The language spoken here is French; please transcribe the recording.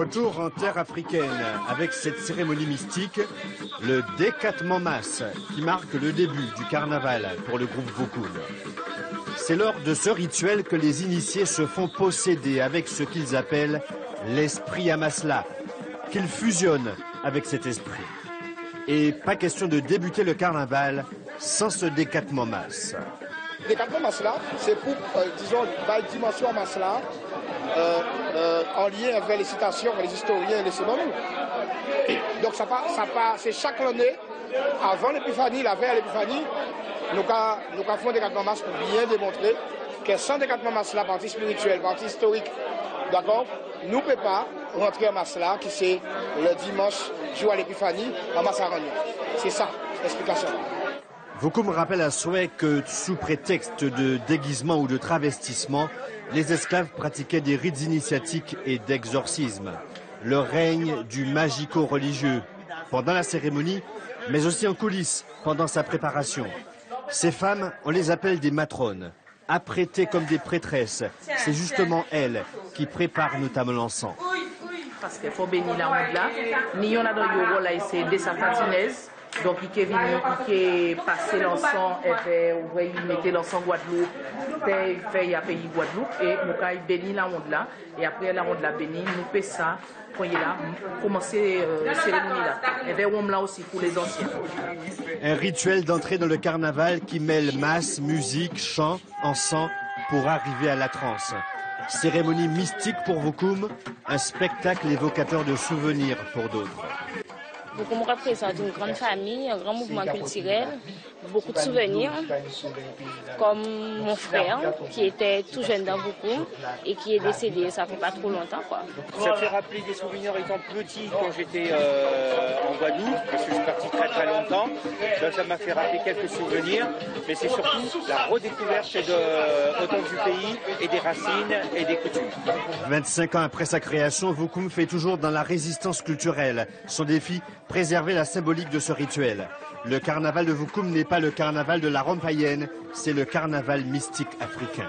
Retour en terre africaine avec cette cérémonie mystique, le décattement masse, qui marque le début du carnaval pour le groupe Vokoum. C'est lors de ce rituel que les initiés se font posséder avec ce qu'ils appellent l'esprit Amasla, qu'ils fusionnent avec cet esprit. Et pas question de débuter le carnaval sans ce décattement masse. Le décattement Masla, c'est pour, disons, la dimension Masla, en lien avec les citations, les historiens et les synonymes. Donc c'est chaque année, avant l'épiphanie, la veille à l'épiphanie, nous avons des décattement Masla pour bien démontrer que sans décattement Masla, partie spirituelle, partie historique, d'accord, nous ne pouvons pas rentrer en Masla, qui c'est le dimanche, jour à l'épiphanie, en Massarani. C'est ça l'explication. Vokoum rappelle à souhait que sous prétexte de déguisement ou de travestissement, les esclaves pratiquaient des rites initiatiques et d'exorcisme. Le règne du magico-religieux pendant la cérémonie, mais aussi en coulisses pendant sa préparation. Ces femmes, on les appelle des matrones, apprêtées comme des prêtresses. C'est justement elles qui préparent notamment l'encens. Parce qu'il faut bénir la honte là. Ni on a dans le rôle là, c'est des safatines. Donc, il est venu, il est passé l'encens, il mettait l'encens Guadeloupe, il fait pays Guadeloupe, et nous avons béni la honte là, et après la honte là béni, nous faisons ça, quand il est là, commencer la cérémonie là. Et bien, on là aussi pour les anciens. Un rituel d'entrée dans le carnaval qui mêle masse, musique, chant, encens, pour arriver à la transe. Cérémonie mystique pour Vokoum, un spectacle évocateur de souvenirs pour d'autres. Vokoum représente une grande famille, un grand mouvement culturel, beaucoup de souvenirs, comme mon frère qui était tout jeune dans Vokoum et qui est décédé, ça fait pas trop longtemps, quoi. Ça fait rappeler des souvenirs étant petit quand j'étais en Guadeloupe, parce que je suis parti très très longtemps. Donc ça m'a fait rappeler quelques souvenirs, mais c'est surtout la redécouverte autant du pays et des racines et des coutumes. 25 ans après sa création, Vokoum fait toujours dans la résistance culturelle. Son défi, préserver la symbolique de ce rituel. Le carnaval de Vokoum n'est pas le carnaval de la Rome païenne, c'est le carnaval mystique africain.